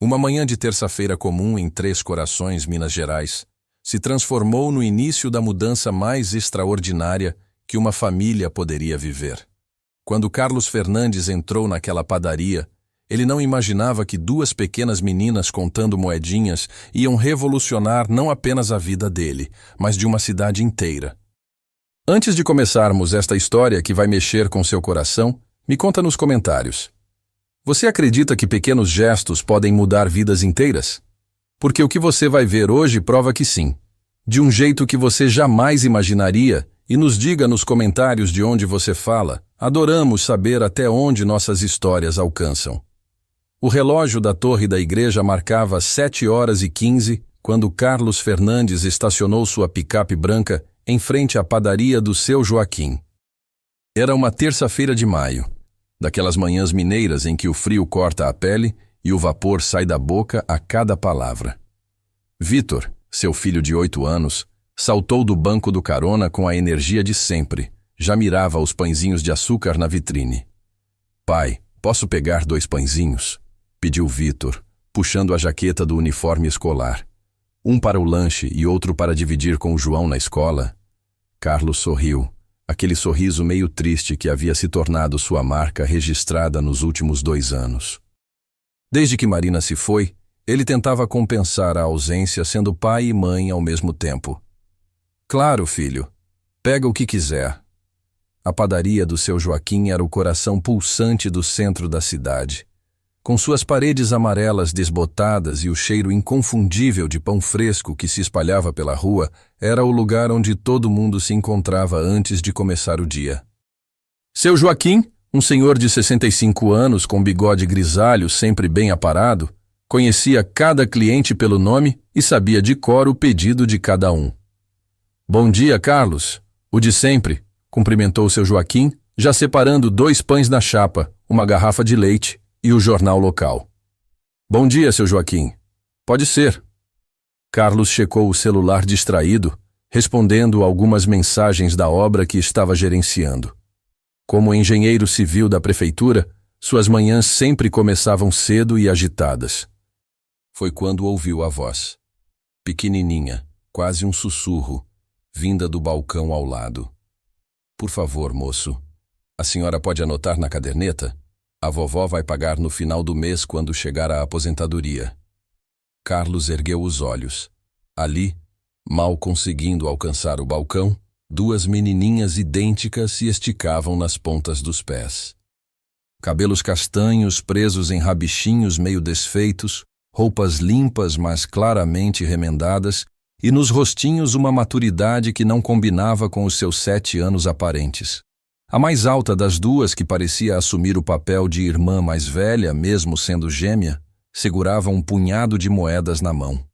Uma manhã de terça-feira comum em Três Corações, Minas Gerais, se transformou no início da mudança mais extraordinária que uma família poderia viver. Quando Carlos Fernandes entrou naquela padaria, ele não imaginava que duas pequenas meninas contando moedinhas iam revolucionar não apenas a vida dele, mas de uma cidade inteira. Antes de começarmos esta história que vai mexer com seu coração, me conta nos comentários. Você acredita que pequenos gestos podem mudar vidas inteiras? Porque o que você vai ver hoje prova que sim. De um jeito que você jamais imaginaria, e nos diga nos comentários de onde você fala. Adoramos saber até onde nossas histórias alcançam. O relógio da torre da igreja marcava 7h15 quando Carlos Fernandes estacionou sua picape branca em frente à padaria do seu Joaquim. Era uma terça-feira de maio, daquelas manhãs mineiras em que o frio corta a pele e o vapor sai da boca a cada palavra. Vitor, seu filho de 8 anos, saltou do banco do carona com a energia de sempre. Já mirava os pãezinhos de açúcar na vitrine. Pai, posso pegar 2 pãezinhos? Pediu Vitor, puxando a jaqueta do uniforme escolar. Um para o lanche e outro para dividir com o João na escola. Carlos sorriu, aquele sorriso meio triste que havia se tornado sua marca registrada nos últimos 2 anos. Desde que Marina se foi, ele tentava compensar a ausência sendo pai e mãe ao mesmo tempo. Claro, filho, pega o que quiser. A padaria do seu Joaquim era o coração pulsante do centro da cidade. Com suas paredes amarelas desbotadas e o cheiro inconfundível de pão fresco que se espalhava pela rua, era o lugar onde todo mundo se encontrava antes de começar o dia. Seu Joaquim, um senhor de 65 anos com bigode grisalho sempre bem aparado, conhecia cada cliente pelo nome e sabia de cor o pedido de cada um. Bom dia, Carlos. O de sempre, cumprimentou seu Joaquim, já separando 2 pães na chapa, uma garrafa de leite e o jornal local. Bom dia, seu Joaquim. Pode ser. Carlos checou o celular distraído, respondendo algumas mensagens da obra que estava gerenciando. Como engenheiro civil da prefeitura, suas manhãs sempre começavam cedo e agitadas. Foi quando ouviu a voz. Pequenininha, quase um sussurro, vinda do balcão ao lado. Por favor, moço, a senhora pode anotar na caderneta? A vovó vai pagar no final do mês quando chegar a aposentadoria. Carlos ergueu os olhos. Ali, mal conseguindo alcançar o balcão, 2 menininhas idênticas se esticavam nas pontas dos pés. Cabelos castanhos presos em rabichinhos meio desfeitos, roupas limpas mas claramente remendadas, e nos rostinhos uma maturidade que não combinava com os seus 7 anos aparentes. A mais alta das duas, que parecia assumir o papel de irmã mais velha, mesmo sendo gêmea, segurava um punhado de moedas na mão.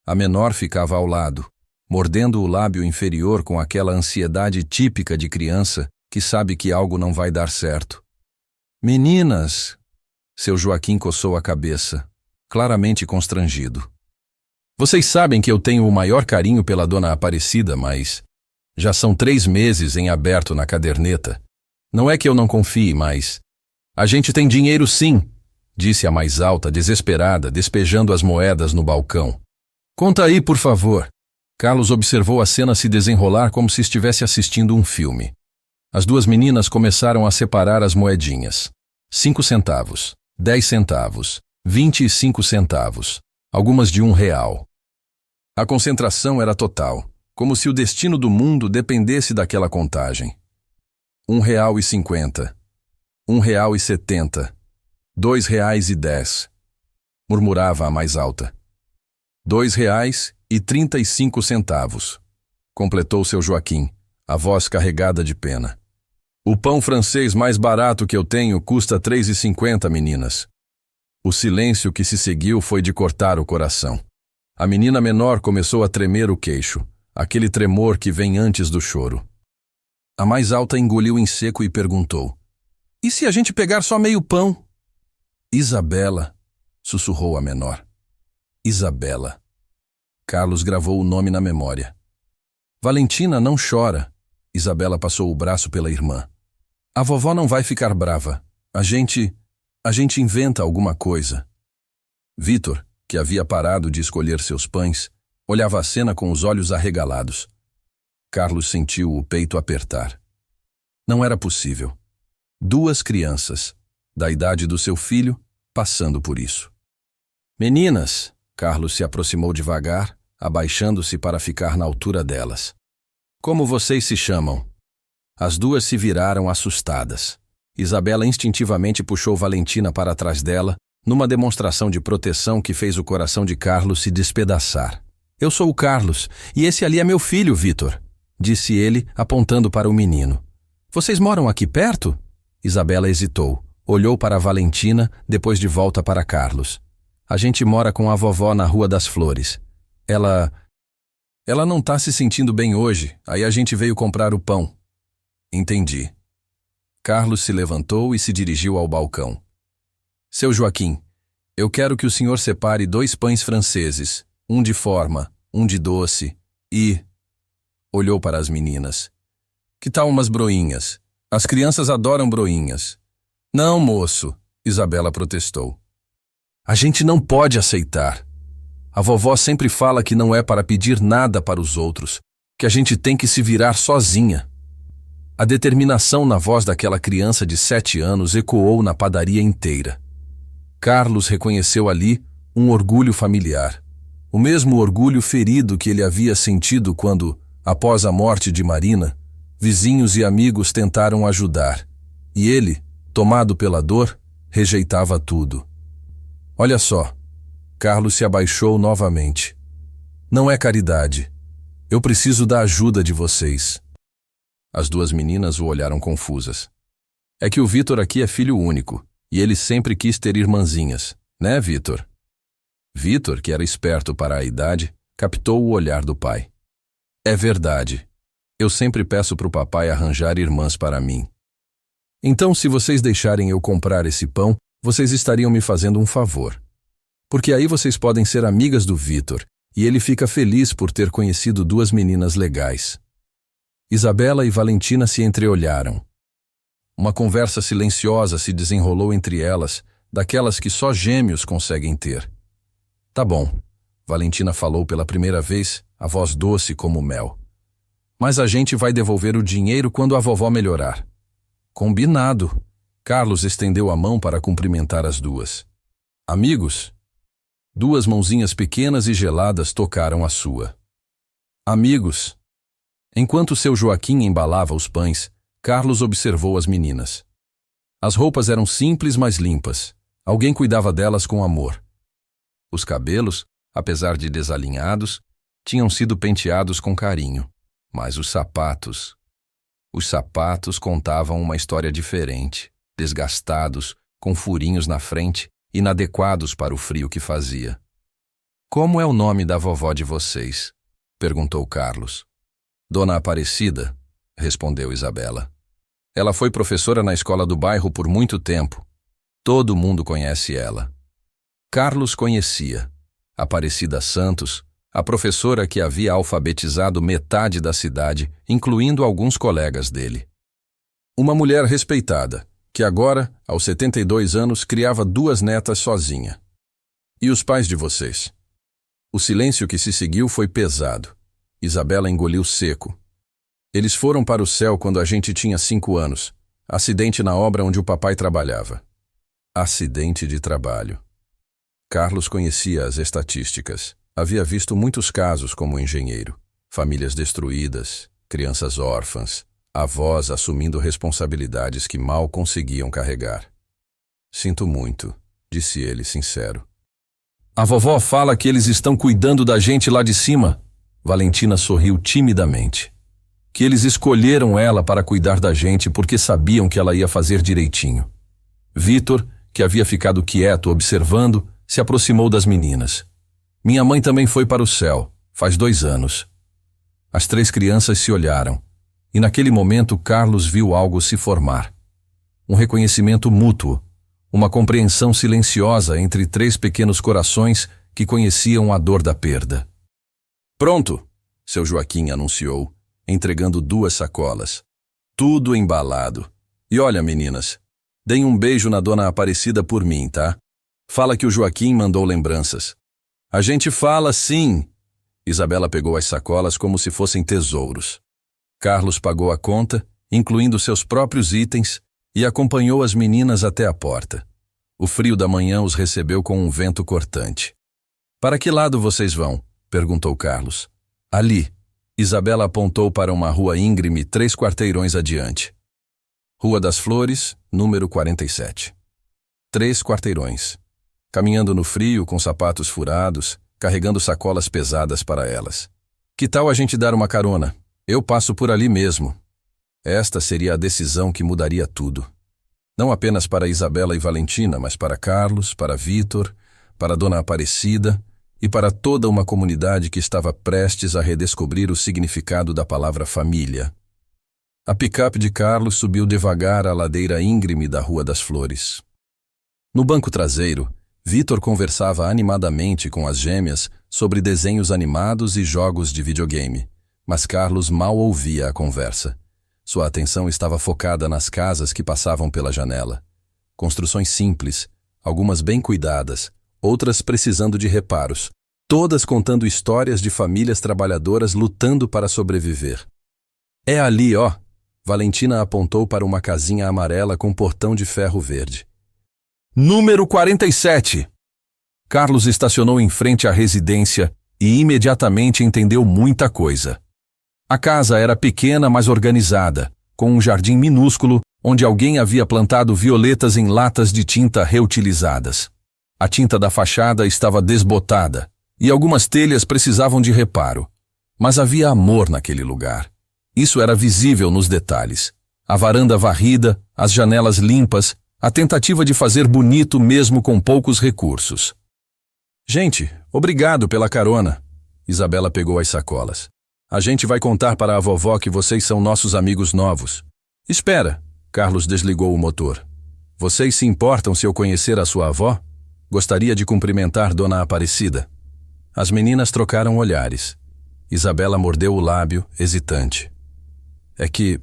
A menor ficava ao lado, mordendo o lábio inferior com aquela ansiedade típica de criança que sabe que algo não vai dar certo. Meninas! Seu Joaquim coçou a cabeça, claramente constrangido. Vocês sabem que eu tenho o maior carinho pela dona Aparecida, mas já são 3 meses em aberto na caderneta. Não é que eu não confie, mas a gente tem dinheiro sim, disse a mais alta, desesperada, despejando as moedas no balcão. Conta aí, por favor. Carlos observou a cena se desenrolar como se estivesse assistindo um filme. As 2 meninas começaram a separar as moedinhas. 5 centavos, 10 centavos, 25 centavos, algumas de R$1. A concentração era total, como se o destino do mundo dependesse daquela contagem. R$1,50, R$1,70, R$2,10, murmurava a mais alta. R$2,35, completou seu Joaquim, a voz carregada de pena. O pão francês mais barato que eu tenho custa R$3,50, meninas. O silêncio que se seguiu foi de cortar o coração. A menina menor começou a tremer o queixo, aquele tremor que vem antes do choro. A mais alta engoliu em seco e perguntou: E se a gente pegar só meio pão? Isabela, sussurrou a menor. Isabela. Carlos gravou o nome na memória. Valentina, não chora. Isabela passou o braço pela irmã. A vovó não vai ficar brava. A gente inventa alguma coisa. Vítor, que havia parado de escolher seus pães, olhava a cena com os olhos arregalados. Carlos sentiu o peito apertar. Não era possível. 2 crianças, da idade do seu filho, passando por isso. Meninas, Carlos se aproximou devagar, abaixando-se para ficar na altura delas. Como vocês se chamam? As 2 se viraram assustadas. Isabela instintivamente puxou Valentina para trás dela, numa demonstração de proteção que fez o coração de Carlos se despedaçar. Eu sou o Carlos, e esse ali é meu filho, Vítor, disse ele, apontando para o menino. Vocês moram aqui perto? Isabela hesitou, olhou para Valentina, depois de volta para Carlos. A gente mora com a vovó na Rua das Flores. Ela não tá se sentindo bem hoje, aí a gente veio comprar o pão. Entendi. Carlos se levantou e se dirigiu ao balcão. Seu Joaquim, eu quero que o senhor separe 2 pães franceses, um de forma, um de doce, e... Olhou para as meninas. Que tal umas broinhas? As crianças adoram broinhas. Não, moço, Isabela protestou. A gente não pode aceitar. A vovó sempre fala que não é para pedir nada para os outros, que a gente tem que se virar sozinha. A determinação na voz daquela criança de 7 anos ecoou na padaria inteira. Carlos reconheceu ali um orgulho familiar, o mesmo orgulho ferido que ele havia sentido quando, após a morte de Marina, vizinhos e amigos tentaram ajudar, e ele, tomado pela dor, rejeitava tudo. Olha só, Carlos se abaixou novamente. Não é caridade. Eu preciso da ajuda de vocês. As 2 meninas o olharam confusas. É que o Vítor aqui é filho único, e ele sempre quis ter irmãzinhas, né, Vítor? Vítor, que era esperto para a idade, captou o olhar do pai. É verdade. Eu sempre peço para o papai arranjar irmãs para mim. Então, se vocês deixarem eu comprar esse pão, vocês estariam me fazendo um favor. Porque aí vocês podem ser amigas do Vítor, e ele fica feliz por ter conhecido 2 meninas legais. Isabela e Valentina se entreolharam. Uma conversa silenciosa se desenrolou entre elas, daquelas que só gêmeos conseguem ter. Tá bom, Valentina falou pela primeira vez, a voz doce como mel. Mas a gente vai devolver o dinheiro quando a vovó melhorar. Combinado. Carlos estendeu a mão para cumprimentar as 2. Amigos? 2 mãozinhas pequenas e geladas tocaram a sua. Amigos. Enquanto seu Joaquim embalava os pães, Carlos observou as meninas. As roupas eram simples, mas limpas. Alguém cuidava delas com amor. Os cabelos, apesar de desalinhados, tinham sido penteados com carinho. Mas os sapatos contavam uma história diferente, desgastados, com furinhos na frente, inadequados para o frio que fazia. Como é o nome da vovó de vocês? Perguntou Carlos. Dona Aparecida, respondeu Isabela. Ela foi professora na escola do bairro por muito tempo. Todo mundo conhece ela. Carlos conhecia Aparecida Santos, a professora que havia alfabetizado metade da cidade, incluindo alguns colegas dele. Uma mulher respeitada, que agora, aos 72 anos, criava 2 netas sozinha. E os pais de vocês? O silêncio que se seguiu foi pesado. Isabela engoliu seco. Eles foram para o céu quando a gente tinha 5 anos. Acidente na obra onde o papai trabalhava. Acidente de trabalho. Carlos conhecia as estatísticas. Havia visto muitos casos como engenheiro. Famílias destruídas, crianças órfãs, avós assumindo responsabilidades que mal conseguiam carregar. Sinto muito, disse ele, sincero. A vovó fala que eles estão cuidando da gente lá de cima. Valentina sorriu timidamente. Que eles escolheram ela para cuidar da gente porque sabiam que ela ia fazer direitinho. Vítor, que havia ficado quieto observando, se aproximou das meninas. Minha mãe também foi para o céu, faz 2 anos. As 3 crianças se olharam, e naquele momento Carlos viu algo se formar. Um reconhecimento mútuo, uma compreensão silenciosa entre 3 pequenos corações que conheciam a dor da perda. Pronto, seu Joaquim anunciou, entregando 2 sacolas. Tudo embalado. E olha, meninas, deem um beijo na Dona Aparecida por mim, tá? Fala que o Joaquim mandou lembranças. A gente fala sim. Isabela pegou as sacolas como se fossem tesouros. Carlos pagou a conta, incluindo seus próprios itens, e acompanhou as meninas até a porta. O frio da manhã os recebeu com um vento cortante. Para que lado vocês vão? Perguntou Carlos. Ali. Isabela apontou para uma rua íngreme 3 quarteirões adiante. Rua das Flores, número 47. 3 quarteirões. Caminhando no frio, com sapatos furados, carregando sacolas pesadas para elas. Que tal a gente dar uma carona? Eu passo por ali mesmo. Esta seria a decisão que mudaria tudo. Não apenas para Isabela e Valentina, mas para Carlos, para Vítor, para Dona Aparecida e para toda uma comunidade que estava prestes a redescobrir o significado da palavra família. A picape de Carlos subiu devagar a ladeira íngreme da Rua das Flores. No banco traseiro, Vítor conversava animadamente com as gêmeas sobre desenhos animados e jogos de videogame, mas Carlos mal ouvia a conversa. Sua atenção estava focada nas casas que passavam pela janela. Construções simples, algumas bem cuidadas, outras precisando de reparos, todas contando histórias de famílias trabalhadoras lutando para sobreviver. É ali, ó! Valentina apontou para uma casinha amarela com portão de ferro verde. Número 47! Carlos estacionou em frente à residência e imediatamente entendeu muita coisa. A casa era pequena, mas organizada, com um jardim minúsculo onde alguém havia plantado violetas em latas de tinta reutilizadas. A tinta da fachada estava desbotada e algumas telhas precisavam de reparo. Mas havia amor naquele lugar. Isso era visível nos detalhes. A varanda varrida, as janelas limpas, a tentativa de fazer bonito mesmo com poucos recursos. Gente, obrigado pela carona. Isabela pegou as sacolas. A gente vai contar para a vovó que vocês são nossos amigos novos. Espera, Carlos desligou o motor. Vocês se importam se eu conhecer a sua avó? Gostaria de cumprimentar Dona Aparecida. As meninas trocaram olhares. Isabela mordeu o lábio, hesitante. É que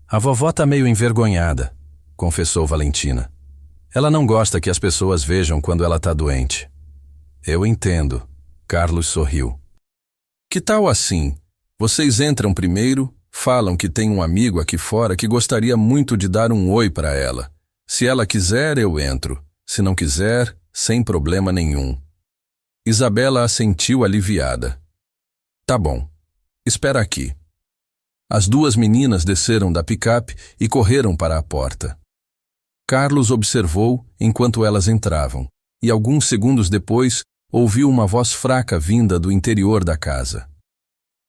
a vovó tá meio envergonhada, confessou Valentina. Ela não gosta que as pessoas vejam quando ela tá doente. Eu entendo. Carlos sorriu. Que tal assim? Vocês entram primeiro, falam que tem um amigo aqui fora que gostaria muito de dar um oi para ela. Se ela quiser, eu entro. Se não quiser, sem problema nenhum. Isabela assentiu aliviada. Tá bom. Espera aqui. As 2 meninas desceram da picape e correram para a porta. Carlos observou enquanto elas entravam, e alguns segundos depois ouviu uma voz fraca vinda do interior da casa.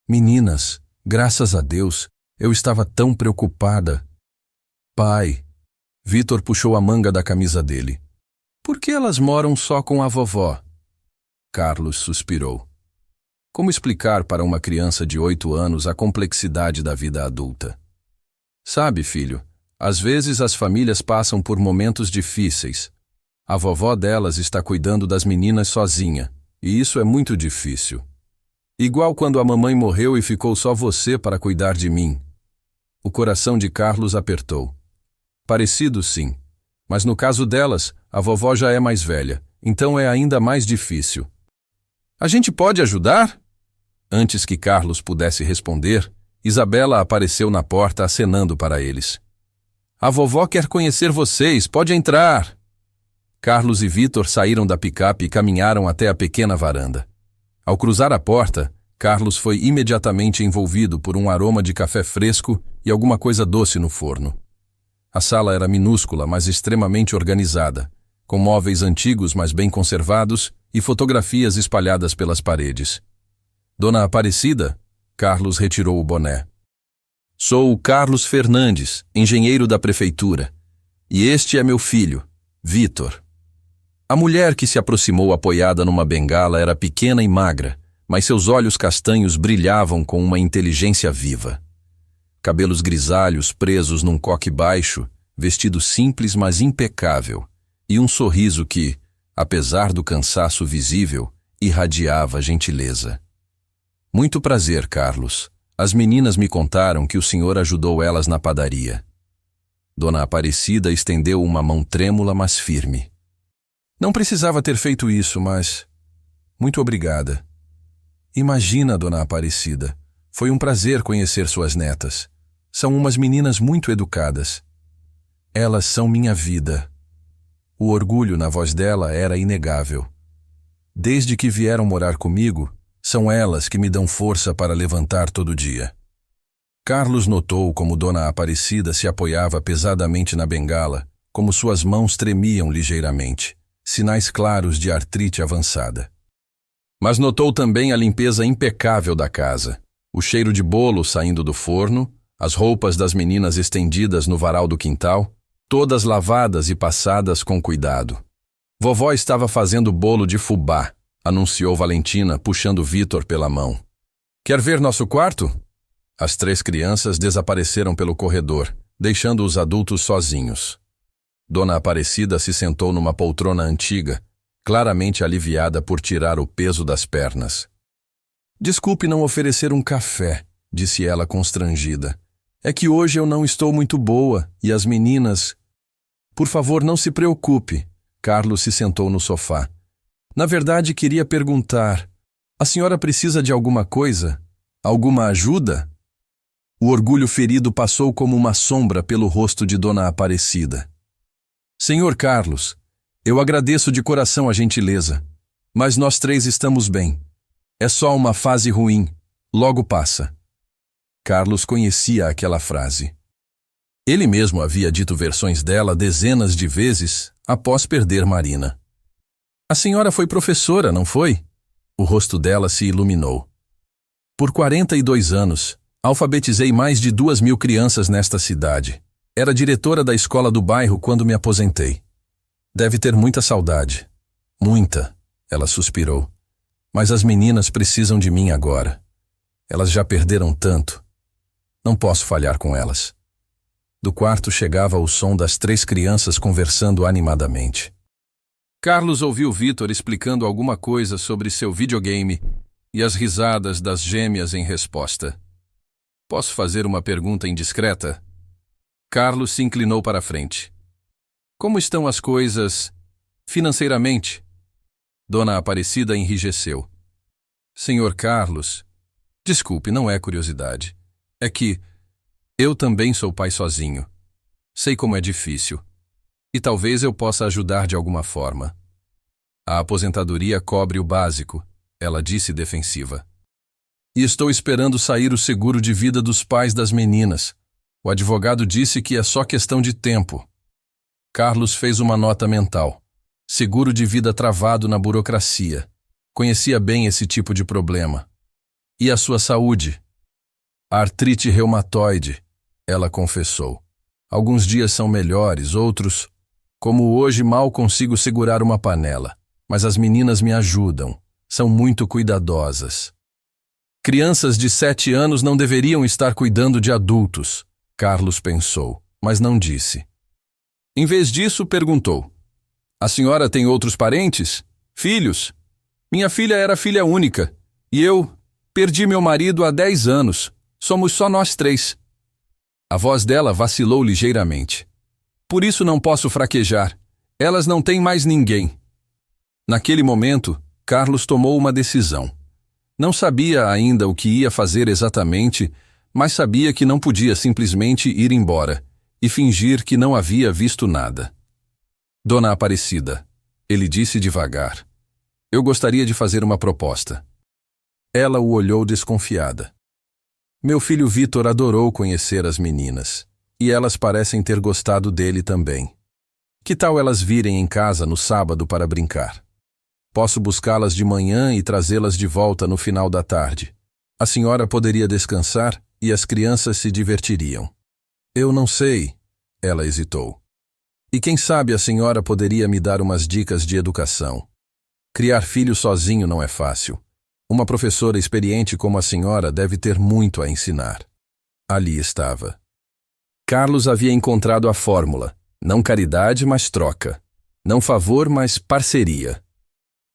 Meninas, graças a Deus, eu estava tão preocupada. Pai, Vítor puxou a manga da camisa dele. Por que elas moram só com a vovó? Carlos suspirou. Como explicar para uma criança de 8 anos a complexidade da vida adulta? Sabe, filho, às vezes as famílias passam por momentos difíceis. A vovó delas está cuidando das meninas sozinha, e isso é muito difícil. Igual quando a mamãe morreu e ficou só você para cuidar de mim. O coração de Carlos apertou. Parecido, sim. Mas no caso delas, a vovó já é mais velha, então é ainda mais difícil. A gente pode ajudar? Antes que Carlos pudesse responder, Isabela apareceu na porta acenando para eles. A vovó quer conhecer vocês, pode entrar. Carlos e Vítor saíram da picape e caminharam até a pequena varanda. Ao cruzar a porta, Carlos foi imediatamente envolvido por um aroma de café fresco e alguma coisa doce no forno. A sala era minúscula, mas extremamente organizada, com móveis antigos, mas bem conservados, e fotografias espalhadas pelas paredes. Dona Aparecida? Carlos retirou o boné. Sou o Carlos Fernandes, engenheiro da prefeitura. E este é meu filho, Vítor. A mulher que se aproximou apoiada numa bengala era pequena e magra, mas seus olhos castanhos brilhavam com uma inteligência viva. Cabelos grisalhos presos num coque baixo, vestido simples mas impecável, e um sorriso que, apesar do cansaço visível, irradiava gentileza. Muito prazer, Carlos. As meninas me contaram que o senhor ajudou elas na padaria. Dona Aparecida estendeu uma mão trêmula, mas firme. Não precisava ter feito isso, mas... Muito obrigada. Imagina, dona Aparecida. Foi um prazer conhecer suas netas. São umas meninas muito educadas. Elas são minha vida. O orgulho na voz dela era inegável. Desde que vieram morar comigo, são elas que me dão força para levantar todo dia. Carlos notou como dona Aparecida se apoiava pesadamente na bengala, como suas mãos tremiam ligeiramente, sinais claros de artrite avançada. Mas notou também a limpeza impecável da casa, o cheiro de bolo saindo do forno, as roupas das meninas estendidas no varal do quintal, todas lavadas e passadas com cuidado. Vovó estava fazendo bolo de fubá, anunciou Valentina, puxando Vitor pela mão. Quer ver nosso quarto? As 3 crianças desapareceram pelo corredor, deixando os adultos sozinhos. Dona Aparecida se sentou numa poltrona antiga, claramente aliviada por tirar o peso das pernas. Desculpe não oferecer um café, disse ela constrangida. É que hoje eu não estou muito boa e as meninas... Por favor, não se preocupe. Carlos se sentou no sofá. Na verdade, queria perguntar, a senhora precisa de alguma coisa? Alguma ajuda? O orgulho ferido passou como uma sombra pelo rosto de dona Aparecida. Senhor Carlos, eu agradeço de coração a gentileza, mas nós 3 estamos bem. É só uma fase ruim, logo passa. Carlos conhecia aquela frase. Ele mesmo havia dito versões dela dezenas de vezes após perder Marina. A senhora foi professora, não foi? O rosto dela se iluminou. Por 42 anos, alfabetizei mais de 2.000 crianças nesta cidade. Era diretora da escola do bairro quando me aposentei. Deve ter muita saudade. Muita, ela suspirou. Mas as meninas precisam de mim agora. Elas já perderam tanto. Não posso falhar com elas. Do quarto chegava o som das 3 crianças conversando animadamente. Carlos ouviu Vitor explicando alguma coisa sobre seu videogame e as risadas das gêmeas em resposta. Posso fazer uma pergunta indiscreta? Carlos se inclinou para a frente. Como estão as coisas financeiramente? Dona Aparecida enrijeceu. Senhor Carlos, desculpe, não é curiosidade. É que eu também sou pai sozinho. Sei como é difícil. E talvez eu possa ajudar de alguma forma. A aposentadoria cobre o básico, ela disse defensiva. E estou esperando sair o seguro de vida dos pais das meninas. O advogado disse que é só questão de tempo. Carlos fez uma nota mental. Seguro de vida travado na burocracia. Conhecia bem esse tipo de problema. E a sua saúde? Artrite reumatoide, ela confessou. Alguns dias são melhores, outros... Como hoje mal consigo segurar uma panela, mas as meninas me ajudam, são muito cuidadosas. Crianças de 7 anos não deveriam estar cuidando de adultos, Carlos pensou, mas não disse. Em vez disso, perguntou. A senhora tem outros parentes? Filhos? Minha filha era filha única, e eu perdi meu marido há 10 anos. Somos só nós 3. A voz dela vacilou ligeiramente. Por isso não posso fraquejar. Elas não têm mais ninguém. Naquele momento, Carlos tomou uma decisão. Não sabia ainda o que ia fazer exatamente, mas sabia que não podia simplesmente ir embora e fingir que não havia visto nada. Dona Aparecida, ele disse devagar. Eu gostaria de fazer uma proposta. Ela o olhou desconfiada. Meu filho Vitor adorou conhecer as meninas. E elas parecem ter gostado dele também. Que tal elas virem em casa no sábado para brincar? Posso buscá-las de manhã e trazê-las de volta no final da tarde. A senhora poderia descansar e as crianças se divertiriam. Eu não sei, ela hesitou. E quem sabe a senhora poderia me dar umas dicas de educação. Criar filho sozinho não é fácil. Uma professora experiente como a senhora deve ter muito a ensinar. Ali estava. Carlos havia encontrado a fórmula. Não caridade, mas troca. Não favor, mas parceria.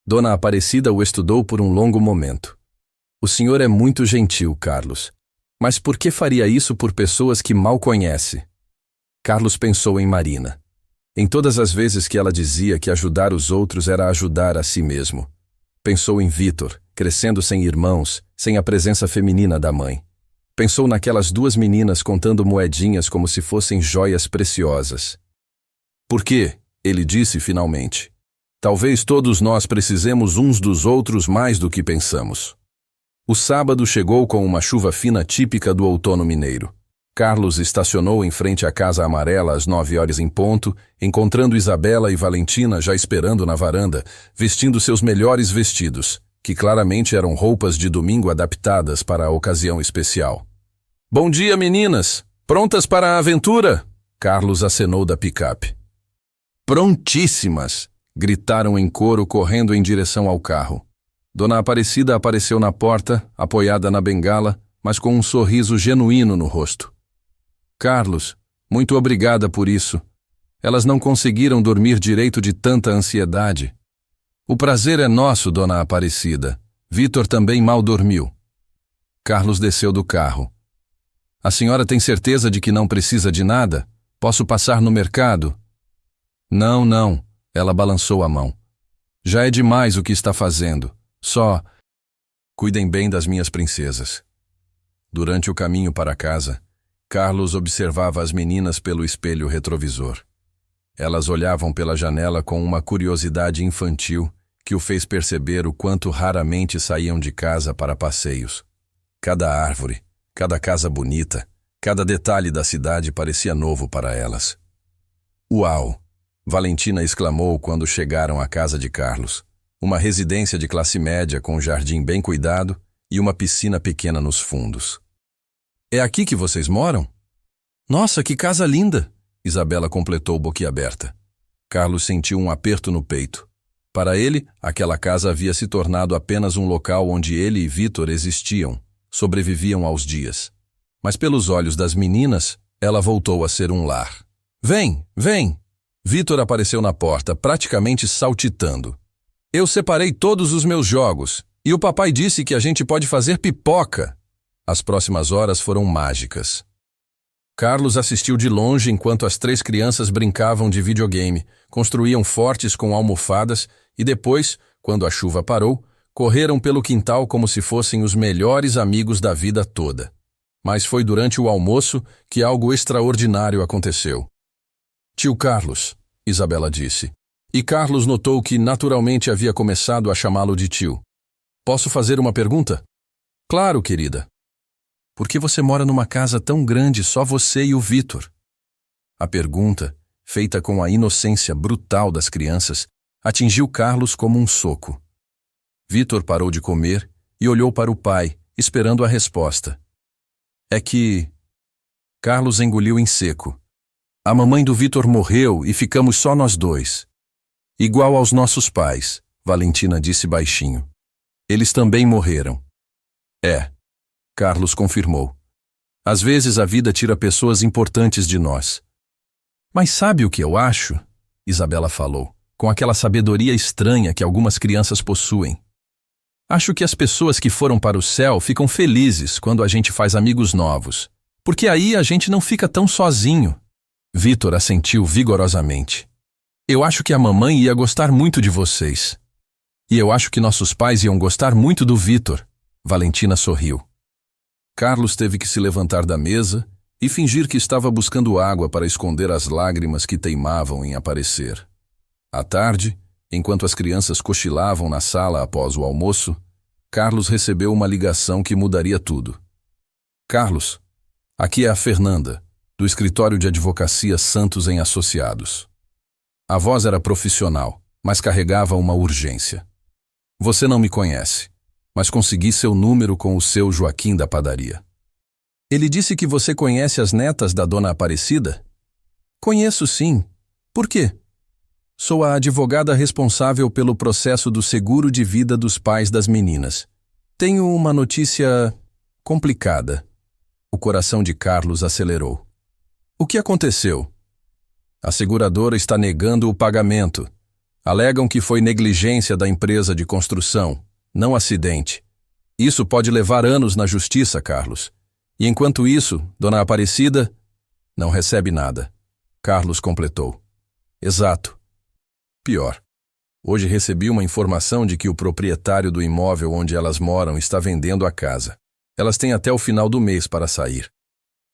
Dona Aparecida o estudou por um longo momento. O senhor é muito gentil, Carlos. Mas por que faria isso por pessoas que mal conhece? Carlos pensou em Marina. Em todas as vezes que ela dizia que ajudar os outros era ajudar a si mesmo. Pensou em Vítor, crescendo sem irmãos, sem a presença feminina da mãe. Pensou naquelas duas meninas contando moedinhas como se fossem joias preciosas. Por quê? Ele disse finalmente. Talvez todos nós precisemos uns dos outros mais do que pensamos. O sábado chegou com uma chuva fina típica do outono mineiro. Carlos estacionou em frente à Casa Amarela às 9 horas em ponto, encontrando Isabela e Valentina já esperando na varanda, vestindo seus melhores vestidos, que claramente eram roupas de domingo adaptadas para a ocasião especial. Bom dia, meninas! Prontas para a aventura? Carlos acenou da picape. Prontíssimas! Gritaram em coro correndo em direção ao carro. Dona Aparecida apareceu na porta, apoiada na bengala, mas com um sorriso genuíno no rosto. Carlos, muito obrigada por isso. Elas não conseguiram dormir direito de tanta ansiedade. O prazer é nosso, Dona Aparecida. Vítor também mal dormiu. Carlos desceu do carro. A senhora tem certeza de que não precisa de nada? Posso passar no mercado? Não, não. Ela balançou a mão. Já é demais o que está fazendo. Só... Cuidem bem das minhas princesas. Durante o caminho para casa, Carlos observava as meninas pelo espelho retrovisor. Elas olhavam pela janela com uma curiosidade infantil que o fez perceber o quanto raramente saíam de casa para passeios. Cada árvore, cada casa bonita, cada detalhe da cidade parecia novo para elas. Uau! Valentina exclamou quando chegaram à casa de Carlos. Uma residência de classe média com um jardim bem cuidado e uma piscina pequena nos fundos. É aqui que vocês moram? Nossa, que casa linda! Isabela completou boquiaberta. Carlos sentiu um aperto no peito. Para ele, aquela casa havia se tornado apenas um local onde ele e Vítor existiam, sobreviviam aos dias. Mas pelos olhos das meninas, ela voltou a ser um lar. Vem, vem! Vítor apareceu na porta, praticamente saltitando. Eu separei todos os meus jogos, e o papai disse que a gente pode fazer pipoca. As próximas horas foram mágicas. Carlos assistiu de longe enquanto as 3 crianças brincavam de videogame, construíam fortes com almofadas e depois, quando a chuva parou, correram pelo quintal como se fossem os melhores amigos da vida toda. Mas foi durante o almoço que algo extraordinário aconteceu. Tio Carlos, Isabela disse. E Carlos notou que naturalmente havia começado a chamá-lo de tio. Posso fazer uma pergunta? Claro, querida. Por que você mora numa casa tão grande, só você e o Vítor? A pergunta, feita com a inocência brutal das crianças, atingiu Carlos como um soco. Vítor parou de comer e olhou para o pai, esperando a resposta. É que... Carlos engoliu em seco. A mamãe do Vítor morreu e ficamos só nós dois. Igual aos nossos pais, Valentina disse baixinho. Eles também morreram. É, Carlos confirmou. Às vezes a vida tira pessoas importantes de nós. Mas sabe o que eu acho? Isabela falou, com aquela sabedoria estranha que algumas crianças possuem. Acho que as pessoas que foram para o céu ficam felizes quando a gente faz amigos novos, porque aí a gente não fica tão sozinho. Vítor assentiu vigorosamente. Eu acho que a mamãe ia gostar muito de vocês. E eu acho que nossos pais iam gostar muito do Vítor. Valentina sorriu. Carlos teve que se levantar da mesa e fingir que estava buscando água para esconder as lágrimas que teimavam em aparecer. À tarde, enquanto as crianças cochilavam na sala após o almoço, Carlos recebeu uma ligação que mudaria tudo. Carlos, aqui é a Fernanda, do escritório de advocacia Santos em Associados. A voz era profissional, mas carregava uma urgência. Você não me conhece, mas consegui seu número com o seu Joaquim da padaria. Ele disse que você conhece as netas da Dona Aparecida? Conheço sim. Por quê? Sou a advogada responsável pelo processo do seguro de vida dos pais das meninas. Tenho uma notícia complicada. O coração de Carlos acelerou. O que aconteceu? A seguradora está negando o pagamento. Alegam que foi negligência da empresa de construção, não acidente. Isso pode levar anos na justiça, Carlos. E enquanto isso, Dona Aparecida não recebe nada. Carlos completou. Exato. Pior. Hoje recebi uma informação de que o proprietário do imóvel onde elas moram está vendendo a casa. Elas têm até o final do mês para sair.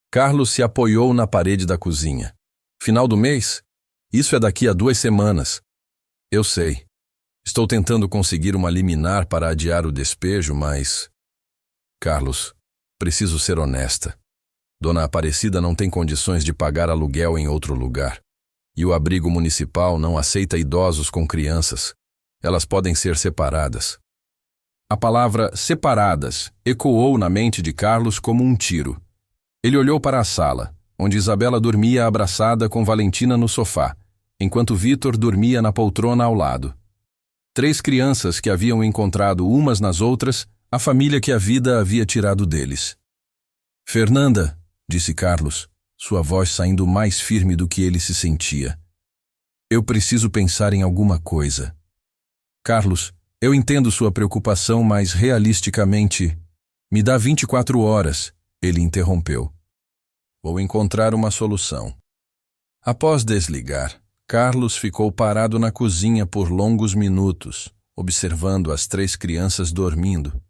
Carlos se apoiou na parede da cozinha. Final do mês? Isso é daqui a 2 semanas. Eu sei. Estou tentando conseguir uma liminar para adiar o despejo, mas... Carlos, preciso ser honesta. Dona Aparecida não tem condições de pagar aluguel em outro lugar. E o abrigo municipal não aceita idosos com crianças. Elas podem ser separadas. A palavra separadas ecoou na mente de Carlos como um tiro. Ele olhou para a sala, onde Isabela dormia abraçada com Valentina no sofá, enquanto Vítor dormia na poltrona ao lado. 3 crianças que haviam encontrado umas nas outras a família que a vida havia tirado deles. Fernanda, disse Carlos, sua voz saindo mais firme do que ele se sentia. Eu preciso pensar em alguma coisa. Carlos, eu entendo sua preocupação, mas realisticamente... Me dá 24 horas, ele interrompeu. Vou encontrar uma solução. Após desligar, Carlos ficou parado na cozinha por longos minutos, observando as 3 crianças dormindo.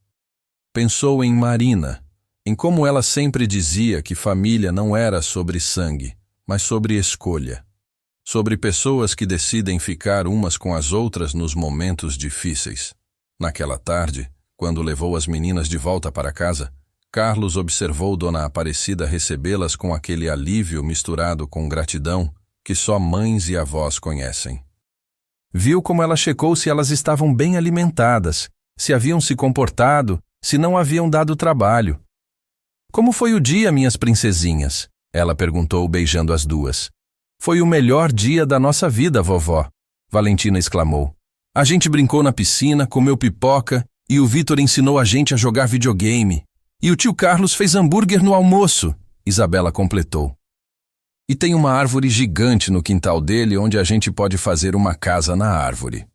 Pensou em Marina, em como ela sempre dizia que família não era sobre sangue, mas sobre escolha. Sobre pessoas que decidem ficar umas com as outras nos momentos difíceis. Naquela tarde, quando levou as meninas de volta para casa, Carlos observou Dona Aparecida recebê-las com aquele alívio misturado com gratidão que só mães e avós conhecem. Viu como ela checou se elas estavam bem alimentadas, se haviam se comportado, se não haviam dado trabalho. Como foi o dia, minhas princesinhas? Ela perguntou, beijando as duas. Foi o melhor dia da nossa vida, vovó, Valentina exclamou. A gente brincou na piscina, comeu pipoca e o Vítor ensinou a gente a jogar videogame. E o tio Carlos fez hambúrguer no almoço, Isabela completou. E tem uma árvore gigante no quintal dele onde a gente pode fazer uma casa na árvore.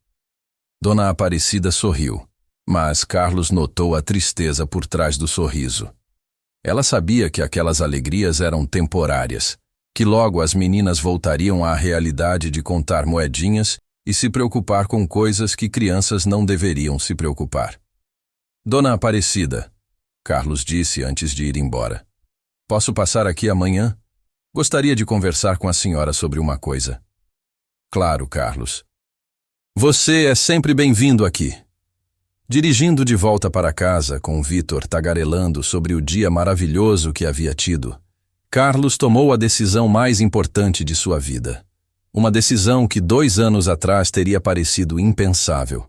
Dona Aparecida sorriu, mas Carlos notou a tristeza por trás do sorriso. Ela sabia que aquelas alegrias eram temporárias, que logo as meninas voltariam à realidade de contar moedinhas e se preocupar com coisas que crianças não deveriam se preocupar. Dona Aparecida, Carlos disse antes de ir embora. Posso passar aqui amanhã? Gostaria de conversar com a senhora sobre uma coisa. Claro, Carlos. Você é sempre bem-vindo aqui. Dirigindo de volta para casa, com Vítor tagarelando sobre o dia maravilhoso que havia tido, Carlos tomou a decisão mais importante de sua vida. Uma decisão que 2 anos atrás teria parecido impensável.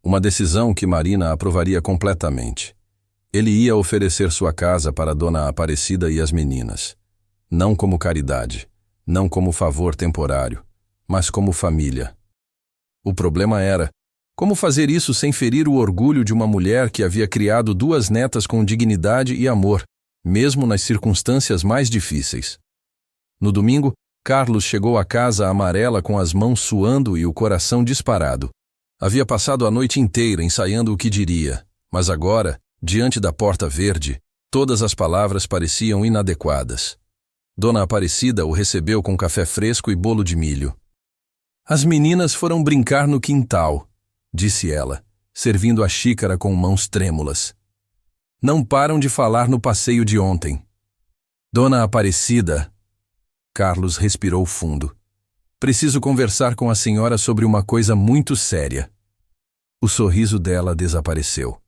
Uma decisão que Marina aprovaria completamente. Ele ia oferecer sua casa para Dona Aparecida e as meninas. Não como caridade, não como favor temporário, mas como família. O problema era como fazer isso sem ferir o orgulho de uma mulher que havia criado 2 netas com dignidade e amor, mesmo nas circunstâncias mais difíceis. No domingo, Carlos chegou à casa amarela com as mãos suando e o coração disparado. Havia passado a noite inteira ensaiando o que diria, mas agora, diante da porta verde, todas as palavras pareciam inadequadas. Dona Aparecida o recebeu com café fresco e bolo de milho. As meninas foram brincar no quintal, disse ela, servindo a xícara com mãos trêmulas. Não param de falar no passeio de ontem. Dona Aparecida... Carlos respirou fundo. Preciso conversar com a senhora sobre uma coisa muito séria. O sorriso dela desapareceu.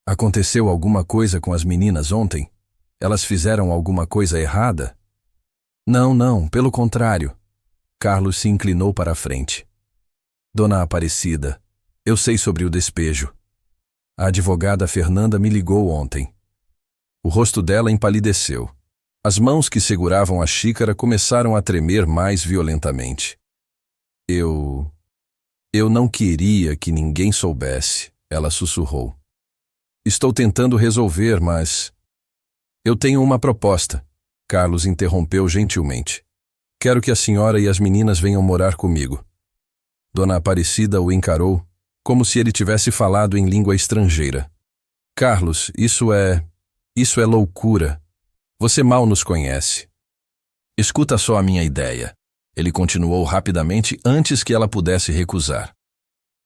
Aconteceu alguma coisa com as meninas ontem? Elas fizeram alguma coisa errada? Não, pelo contrário. Carlos se inclinou para a frente. Dona Aparecida, eu sei sobre o despejo. A advogada Fernanda me ligou ontem. O rosto dela empalideceu. As mãos que seguravam a xícara começaram a tremer mais violentamente. Eu não queria que ninguém soubesse, ela sussurrou. Estou tentando resolver, mas... Eu tenho uma proposta, Carlos interrompeu gentilmente. Quero que a senhora e as meninas venham morar comigo. Dona Aparecida o encarou, como se ele tivesse falado em língua estrangeira. Carlos, isso é loucura. Você mal nos conhece. Escuta só a minha ideia. Ele continuou rapidamente antes que ela pudesse recusar.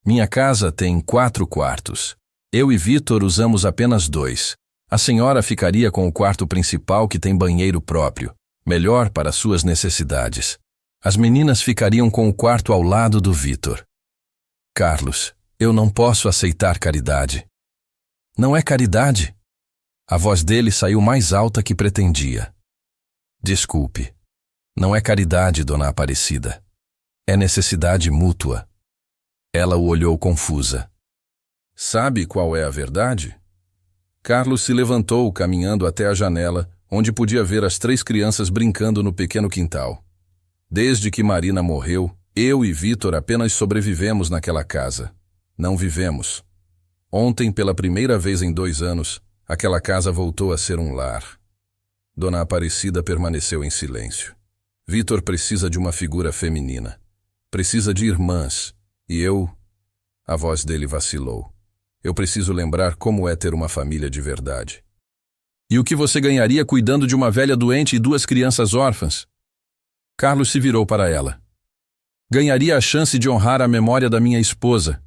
Minha casa tem 4 quartos. Eu e Vitor usamos apenas 2. A senhora ficaria com o quarto principal que tem banheiro próprio, melhor para suas necessidades. As meninas ficariam com o quarto ao lado do Vitor. Carlos, eu não posso aceitar caridade. Não é caridade? A voz dele saiu mais alta que pretendia. Desculpe. Não é caridade, dona Aparecida. É necessidade mútua. Ela o olhou confusa. Sabe qual é a verdade? Carlos se levantou, caminhando até a janela, onde podia ver as 3 crianças brincando no pequeno quintal. Desde que Marina morreu, eu e Vitor apenas sobrevivemos naquela casa. Não vivemos. Ontem, pela primeira vez em 2 anos, aquela casa voltou a ser um lar. Dona Aparecida permaneceu em silêncio. Vitor precisa de uma figura feminina. Precisa de irmãs. E eu... A voz dele vacilou. Eu preciso lembrar como é ter uma família de verdade. E o que você ganharia cuidando de uma velha doente e 2 crianças órfãs? Carlos se virou para ela. Ganharia a chance de honrar a memória da minha esposa.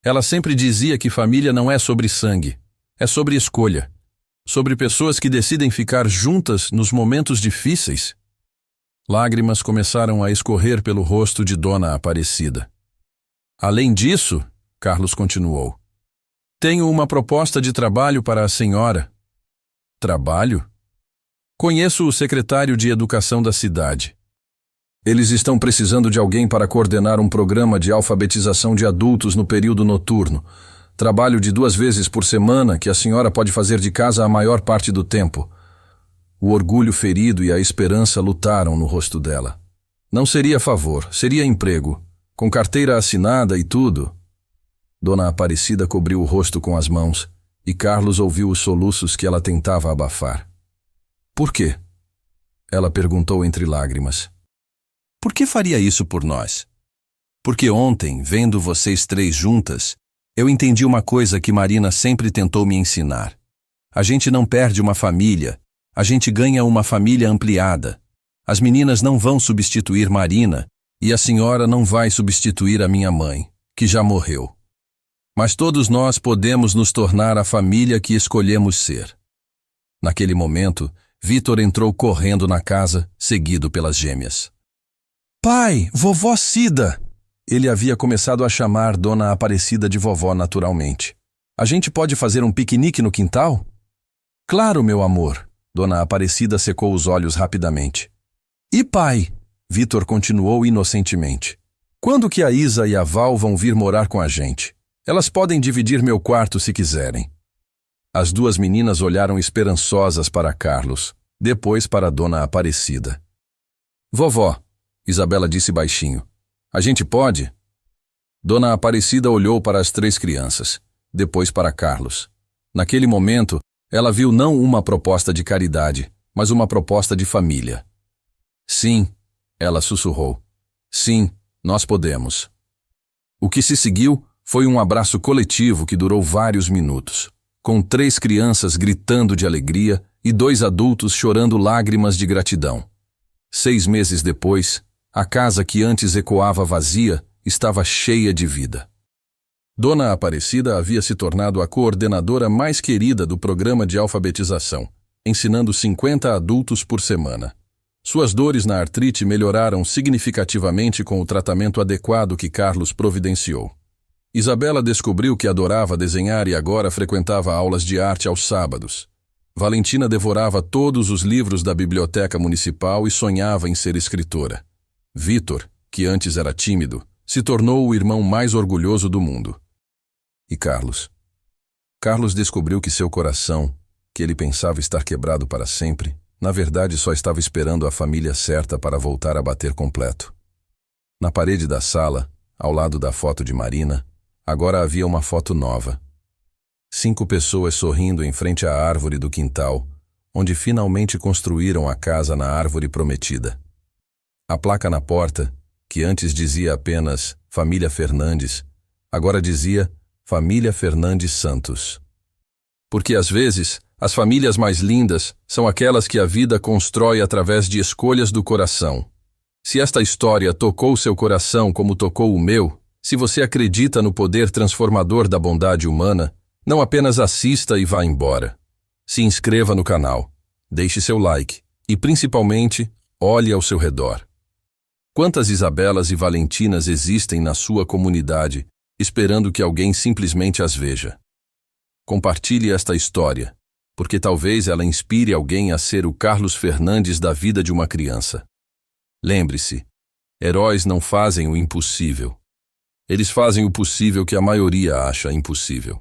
Ela sempre dizia que família não é sobre sangue. É sobre escolha. Sobre pessoas que decidem ficar juntas nos momentos difíceis. Lágrimas começaram a escorrer pelo rosto de Dona Aparecida. Além disso, Carlos continuou, tenho uma proposta de trabalho para a senhora. Trabalho? Conheço o secretário de Educação da cidade. Eles estão precisando de alguém para coordenar um programa de alfabetização de adultos no período noturno. Trabalho de 2 vezes por semana que a senhora pode fazer de casa a maior parte do tempo. O orgulho ferido e a esperança lutaram no rosto dela. Não seria favor, seria emprego, com carteira assinada e tudo. Dona Aparecida cobriu o rosto com as mãos e Carlos ouviu os soluços que ela tentava abafar. Por quê? Ela perguntou entre lágrimas. Por que faria isso por nós? Porque ontem, vendo vocês 3 juntas, eu entendi uma coisa que Marina sempre tentou me ensinar. A gente não perde uma família, a gente ganha uma família ampliada. As meninas não vão substituir Marina e a senhora não vai substituir a minha mãe, que já morreu. Mas todos nós podemos nos tornar a família que escolhemos ser. Naquele momento, Vitor entrou correndo na casa, seguido pelas gêmeas. Pai, vovó Cida! Ele havia começado a chamar Dona Aparecida de vovó naturalmente. A gente pode fazer um piquenique no quintal? Claro, meu amor. Dona Aparecida secou os olhos rapidamente. E pai? Vitor continuou inocentemente. Quando que a Isa e a Val vão vir morar com a gente? Elas podem dividir meu quarto se quiserem. As 2 meninas olharam esperançosas para Carlos, depois para Dona Aparecida. Vovó, Isabela disse baixinho, a gente pode? Dona Aparecida olhou para as 3 crianças, depois para Carlos. Naquele momento, ela viu não uma proposta de caridade, mas uma proposta de família. Sim, ela sussurrou. Sim, nós podemos. O que se seguiu foi um abraço coletivo que durou vários minutos, com 3 crianças gritando de alegria e 2 adultos chorando lágrimas de gratidão. 6 meses depois, a casa que antes ecoava vazia estava cheia de vida. Dona Aparecida havia se tornado a coordenadora mais querida do programa de alfabetização, ensinando 50 adultos por semana. Suas dores na artrite melhoraram significativamente com o tratamento adequado que Carlos providenciou. Isabela descobriu que adorava desenhar e agora frequentava aulas de arte aos sábados. Valentina devorava todos os livros da biblioteca municipal e sonhava em ser escritora. Vitor, que antes era tímido, se tornou o irmão mais orgulhoso do mundo. E Carlos? Carlos descobriu que seu coração, que ele pensava estar quebrado para sempre, na verdade só estava esperando a família certa para voltar a bater completo. Na parede da sala, ao lado da foto de Marina, agora havia uma foto nova. 5 pessoas sorrindo em frente à árvore do quintal, onde finalmente construíram a casa na árvore prometida. A placa na porta, que antes dizia apenas Família Fernandes, agora dizia Família Fernandes Santos. Porque às vezes, as famílias mais lindas são aquelas que a vida constrói através de escolhas do coração. Se esta história tocou seu coração como tocou o meu, se você acredita no poder transformador da bondade humana, não apenas assista e vá embora. Se inscreva no canal, deixe seu like e, principalmente, olhe ao seu redor. Quantas Isabelas e Valentinas existem na sua comunidade, esperando que alguém simplesmente as veja? Compartilhe esta história, porque talvez ela inspire alguém a ser o Carlos Fernandes da vida de uma criança. Lembre-se, heróis não fazem o impossível. Eles fazem o possível que a maioria acha impossível.